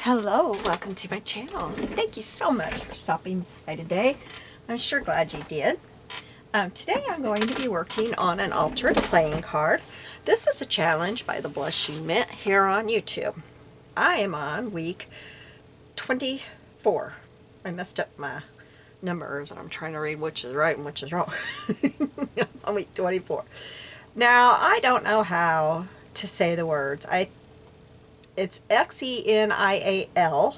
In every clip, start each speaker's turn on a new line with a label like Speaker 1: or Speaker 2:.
Speaker 1: Hello, welcome to my channel. Thank you so much for stopping by today. I'm sure glad you did. Today I'm going to be working on an altered playing card. This is a challenge by the Blushing Mint here on YouTube. I am on week 24. I messed up my numbers. I'm trying to read which is right and which is wrong. On week 24. Now, I don't know how to say the words. It's Xenial,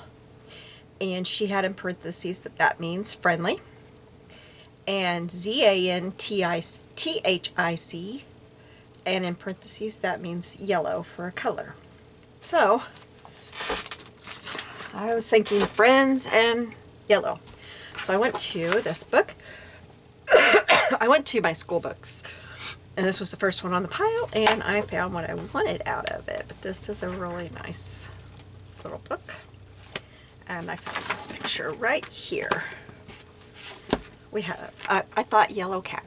Speaker 1: and she had in parentheses that means friendly, and Xanthic, and in parentheses that means yellow for a color. So I was thinking friends and yellow. So I went to this book. I went to my school books. And this was the first one on the pile, and I found what I wanted out of it. But this is a really nice little book. And I found this picture right here. We have, I thought yellow cat.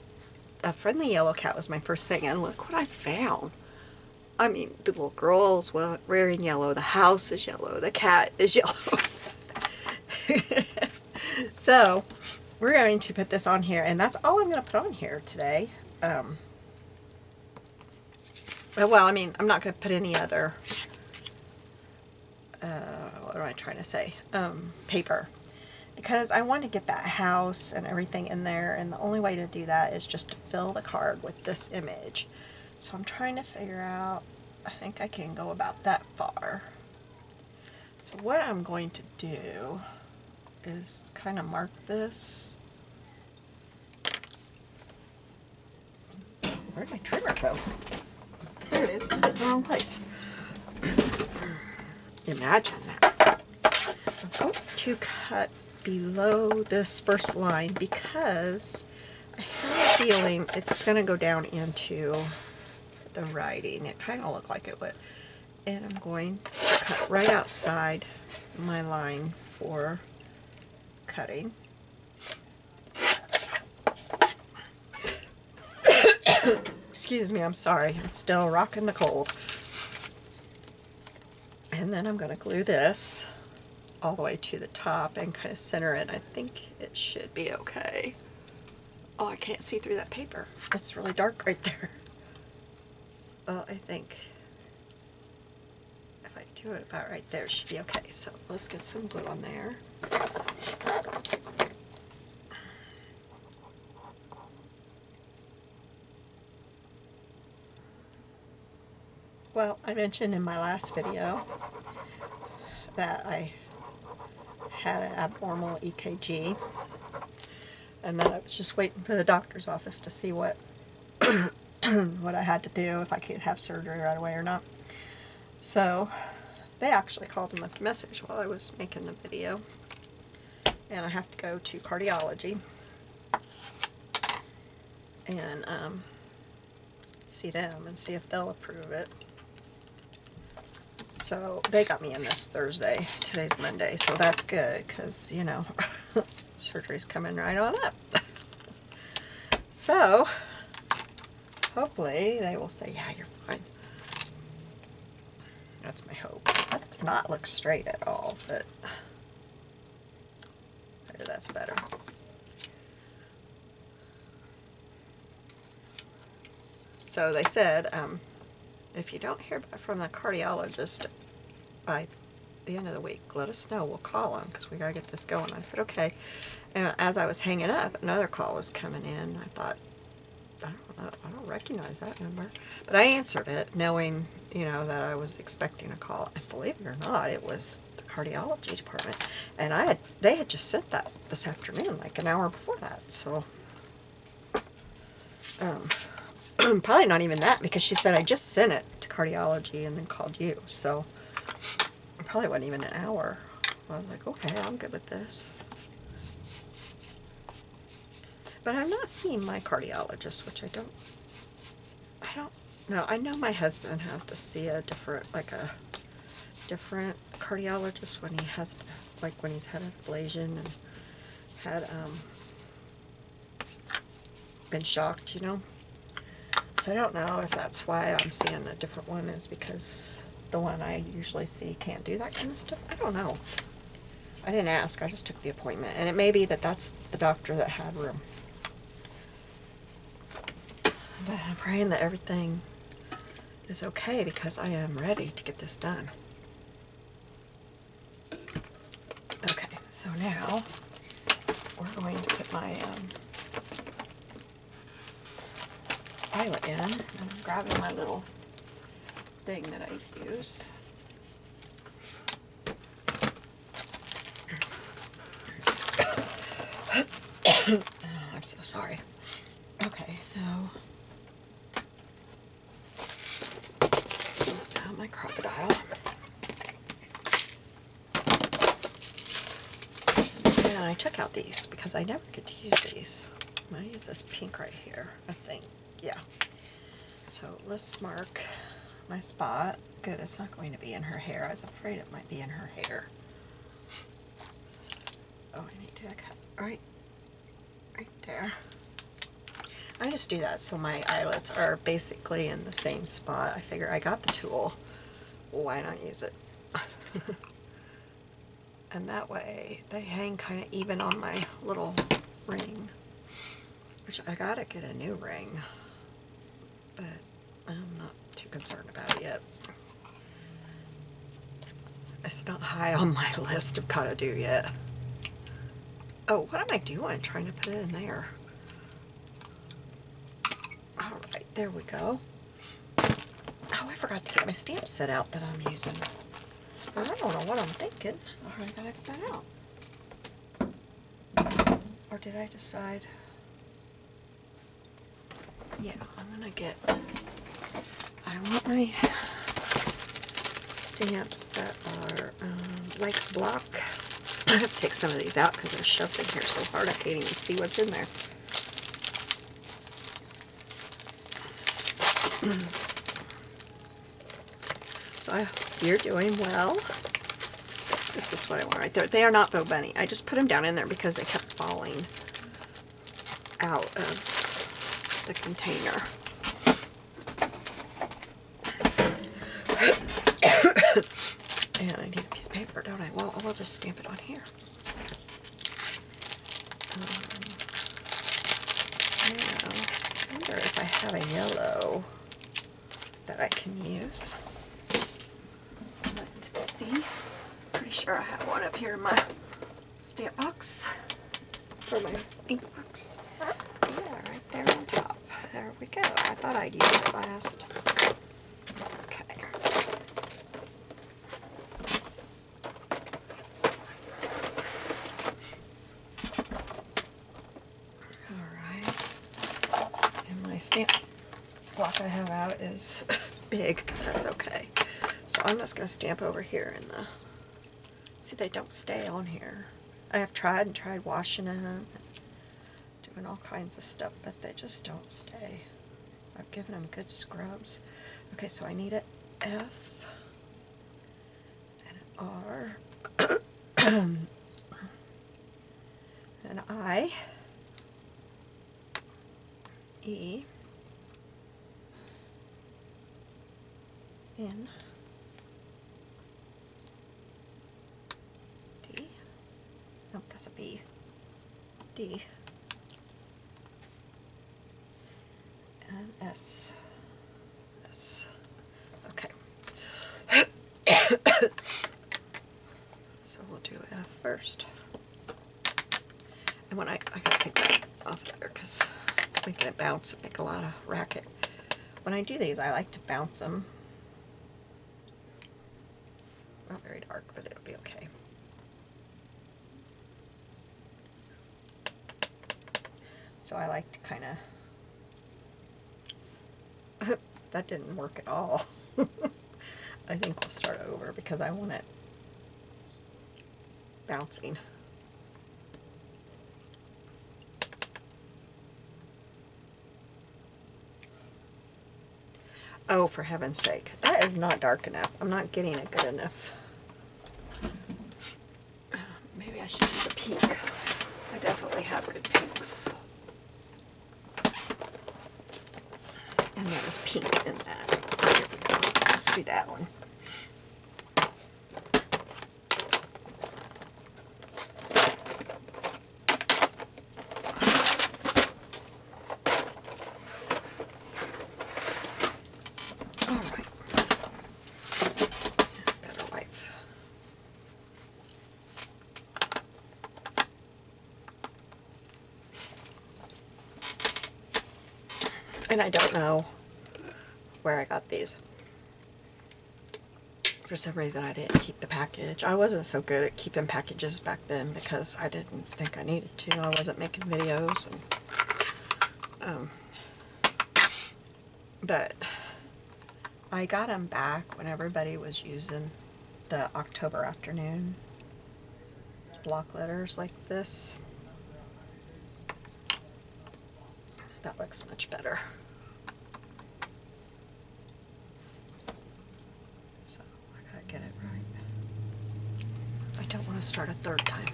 Speaker 1: A friendly yellow cat was my first thing, and look what I found. I mean, the little girl's wearing yellow, the house is yellow, the cat is yellow. So, we're going to put this on here, and that's all I'm going to put on here today. Well, I mean, I'm not going to put any other, what am I trying to say, paper, because I want to get that house and everything in there, and the only way to do that is just to fill the card with this image. So I'm trying to figure out, I think I can go about that far. So what I'm going to do is kind of mark this. Where'd my trimmer go? There it is, put it in the wrong place. Imagine that. I'm going to cut below this first line because I have a feeling it's going to go down into the writing. It kind of looked like it would. And I'm going to cut right outside my line for cutting. Excuse me, I'm sorry. I'm still rocking the cold. And then I'm going to glue this all the way to the top and kind of center it. I think it should be okay. Oh, I can't see through that paper. It's really dark right there. Well, I think if I do it about right there, it should be okay. So let's get some glue on there. Well, I mentioned in my last video that I had an abnormal EKG, and that I was just waiting for the doctor's office to see what what I had to do, if I could have surgery right away or not. So they actually called and left a message while I was making the video, and I have to go to cardiology and see them and see if they'll approve it. So they got me in this Thursday. Today's Monday, so that's good because, you know, surgery's coming right on up. So hopefully they will say, yeah, you're fine. That's my hope. That does not look straight at all, but maybe that's better. So they said, if you don't hear back from the cardiologist by the end of the week, let us know. We'll call him because we got to get this going. I said, okay. And as I was hanging up, another call was coming in. I thought, I don't recognize that number. But I answered it knowing, you know, that I was expecting a call. And believe it or not, it was the cardiology department. And they had just sent that this afternoon, like an hour before that. So, probably not even that, because she said I just sent it to cardiology and then called you, so it probably wasn't even an hour. I was like, okay, I'm good with this. But I'm not seeing my cardiologist, which I don't know. I know my husband has to see a different cardiologist when he has to, like when he's had an ablation and had been shocked, you know. So I don't know if that's why I'm seeing a different one, is because the one I usually see can't do that kind of stuff? I don't know. I didn't ask. I just took the appointment. And it may be that that's the doctor that had room. But I'm praying that everything is okay because I am ready to get this done. Okay, so now we're going to put my eyelet in. I'm grabbing my little thing that I use. Oh, I'm so sorry. Okay, so down my crocodile. And I took out these because I never get to use these. I'm going to use this pink right here, I think. Yeah. So let's mark my spot. Good, it's not going to be in her hair. I was afraid it might be in her hair. Oh, I need to cut right there. I just do that so my eyelets are basically in the same spot. I figure I got the tool. Why not use it? And that way they hang kind of even on my little ring. Which I gotta get a new ring. But I'm not too concerned about it yet. It's not high on my list of gotta do yet. Oh, what am I doing? Trying to put it in there. Alright, there we go. Oh, I forgot to get my stamp set out that I'm using. I don't know what I'm thinking. Alright, I gotta get that out. Or did I decide? Yeah, I'm gonna get... I want my stamps that are like block. I have to take some of these out because they're shoved in here so hard I can't even see what's in there. So I hope you're doing well. This is what I want right there. They are not Bow Bunny. I just put them down in there because they kept falling out of the container. And I need a piece of paper, don't I? Well, I'll just stamp it on here. Now, I wonder if I have a yellow that I can use. Let's see. Pretty sure I have one up here in my stamp box. For my ink box. Yeah, right there on top. There we go. I thought I'd use it last. Okay. My stamp block I have out is big, but that's okay. So I'm just going to stamp over here in the... See, they don't stay on here. I have tried washing them, doing all kinds of stuff, but they just don't stay. I've given them good scrubs. Okay, so I need an F and an R and an I, E, N, D, no, that's a B, D, and S, S. Okay. So we'll do F first. And when I gotta take that off there because making it bounce and make a lot of racket. When I do these, I like to bounce them. Not very dark, but it'll be okay. So I like to kind of... That didn't work at all. I think we'll start over because I want it bouncing. Oh, for heaven's sake. That is not dark enough. I'm not getting it good enough. Maybe I should use a pink. I definitely have good pinks. And there was pink in that. Here we go. Let's do that one. And I don't know where I got these. For some reason I didn't keep the package. I wasn't so good at keeping packages back then because I didn't think I needed to. I wasn't making videos. And, but I got them back when everybody was using the October afternoon block letters like this. That looks much better. So I gotta get it right. I don't want to start a third time.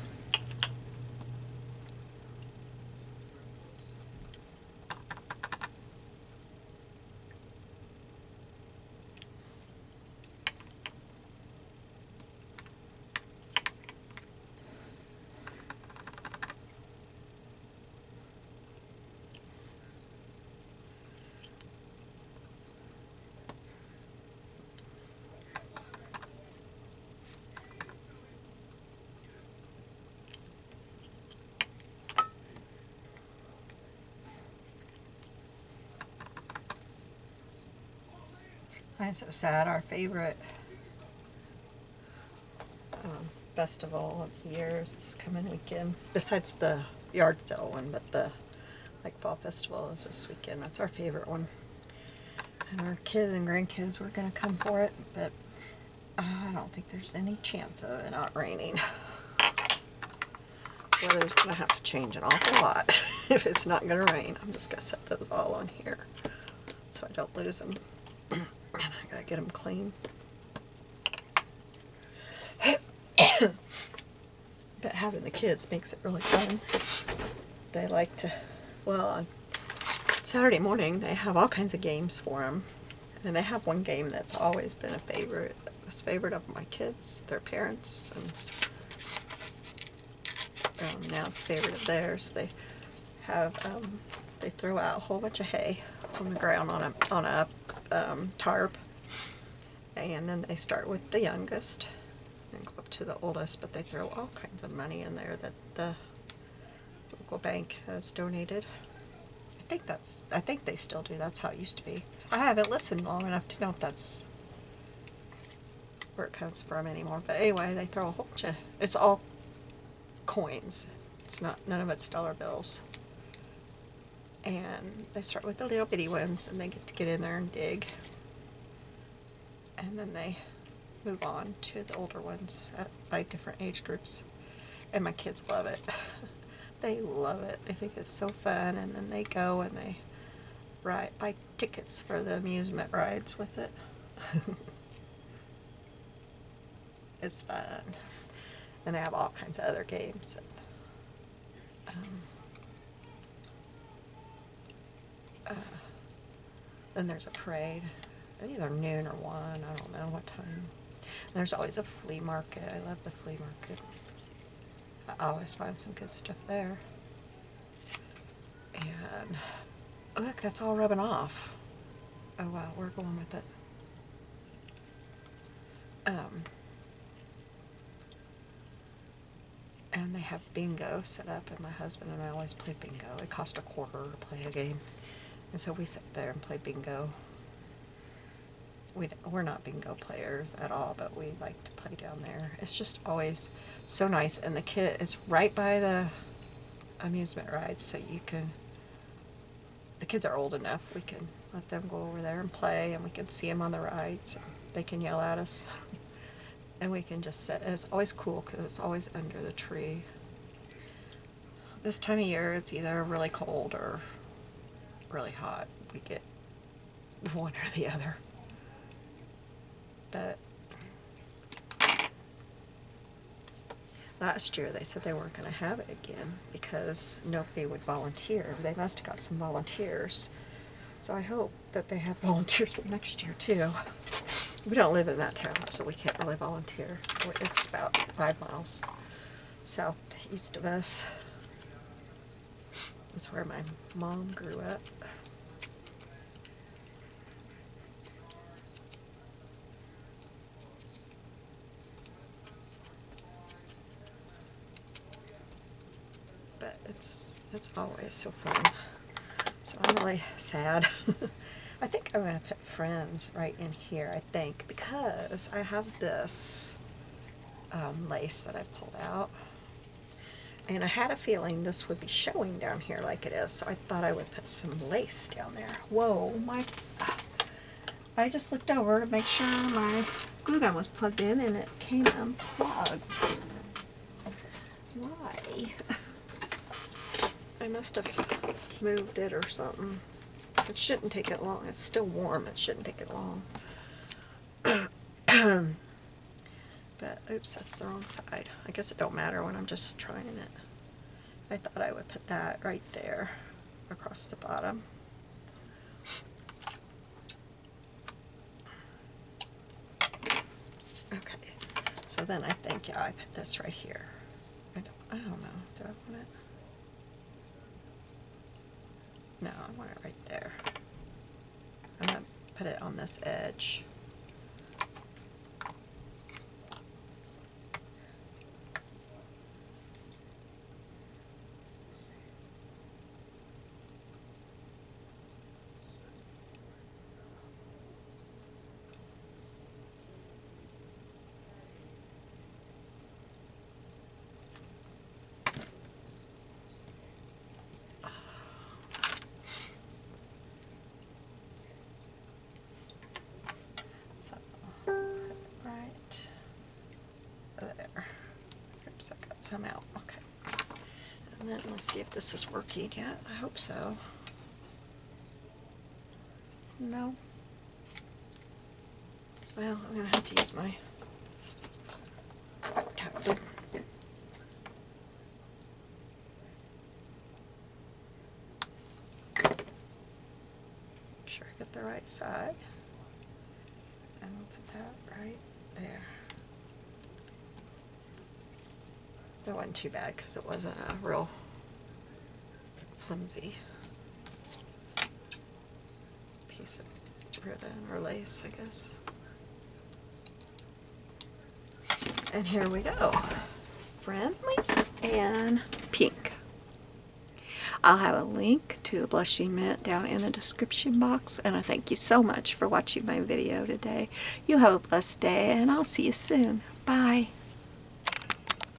Speaker 1: I'm so sad. Our favorite festival of the year is this coming weekend. Besides the yard sale one, but the fall festival is this weekend. That's our favorite one. And our kids and grandkids were going to come for it, but I don't think there's any chance of it not raining. Weather's going to have to change an awful lot if it's not going to rain. I'm just going to set those all on here so I don't lose them. And I got to get them clean. But having the kids makes it really fun. They like to, well, on Saturday morning they have all kinds of games for them. And they have one game that's always been a favorite. It was a favorite of my kids, their parents, and now it's a favorite of theirs. They have, they throw out a whole bunch of hay on the ground on a tarp. And then they start with the youngest and go up to the oldest, but they throw all kinds of money in there that the local bank has donated. I think they still do. That's how it used to be. I haven't listened long enough to know if that's where it comes from anymore. But anyway, they throw a whole bunch of, it's all coins. It's not, none of it's dollar bills. And they start with the little bitty ones, and they get in there and dig. And then they move on to the older ones by different age groups. And my kids love it. They love it. They think it's so fun. And then they go and they buy tickets for the amusement rides with it. It's fun. And they have all kinds of other games. Then there's a parade. Either noon or 1. I don't know what time. And there's always a flea market. I love the flea market. I always find some good stuff there. And look, that's all rubbing off. Oh wow, we're going with it. And they have bingo set up, and my husband and I always play bingo. It costs $0.25 to play a game. And so we sit there and play bingo. We're not bingo players at all, but we like to play down there. It's just always so nice, and it's right by the amusement rides, so the kids are old enough, we can let them go over there and play, and we can see them on the rides. They can yell at us, and we can just sit, and it's always cool because it's always under the tree. This time of year, it's either really cold or really hot. We get one or the other. But last year they said they weren't going to have it again because nobody would volunteer. They must have got some volunteers. So I hope that they have volunteers for next year too. We don't live in that town, so we can't really volunteer. It's about 5 miles southeast of us. That's where my mom grew up. But it's always so fun So I'm really sad. I think I'm going to put Friends right in here, I think, because I have this lace that I pulled out. And I had a feeling this would be showing down here like it is, so I thought I would put some lace down there. Whoa, I just looked over to make sure my glue gun was plugged in and it came unplugged. Why? I must have moved it or something. It shouldn't take it long. It's still warm. It shouldn't take it long. But, oops, that's the wrong side. I guess it don't matter when I'm just trying it. I thought I would put that right there across the bottom. Okay, so then I think, yeah, I put this right here. I don't know. Do I want it? No, I want it right there. I'm going to put it on this edge. Some out. Okay. And then let's see if this is working yet. I hope so. No. Well, I'm going to have to use my tablet. Make sure I get the right side. And we'll put that right there. That wasn't too bad because it wasn't a real flimsy piece of ribbon or lace, I guess. And here we go. Friendly and pink. I'll have a link to the blushing mint down in the description box, and I thank you so much for watching my video today. You have a blessed day, and I'll see you soon. Bye.